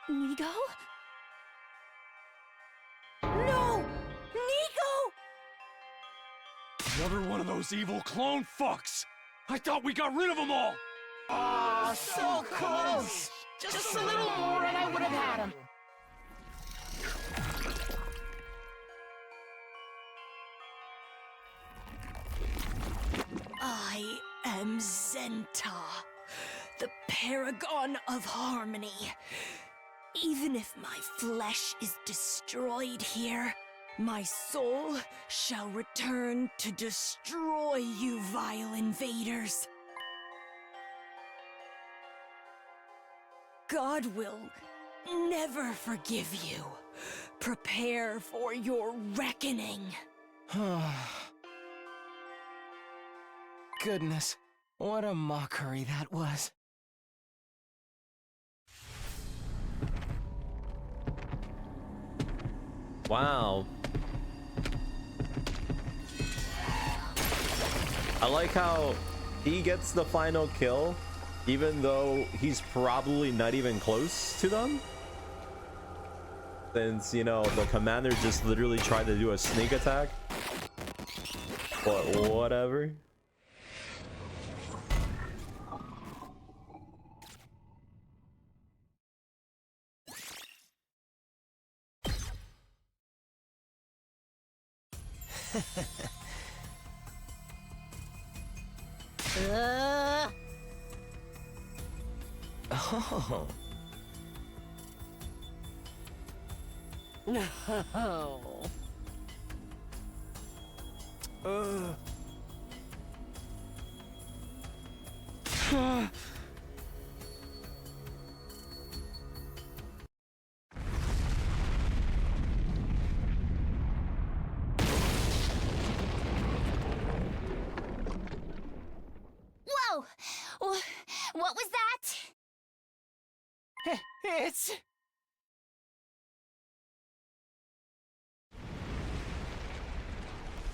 Nico? No! Nico! Another one of those evil clone fucks! I thought we got rid of them all! Aw, so close! Just a little more and I would have had him. I am Zenta, the paragon of harmony. Even if my flesh is destroyed here, my soul shall return to destroy you vile invaders. God will never forgive you. Prepare for your reckoning. Goodness, what a mockery that was. Wow. I like how he gets the final kill, even though he's probably not even close to them. Since, you know, the commander just literally tried to do a sneak attack. But whatever. Oh. No. Whoa! What was that? It's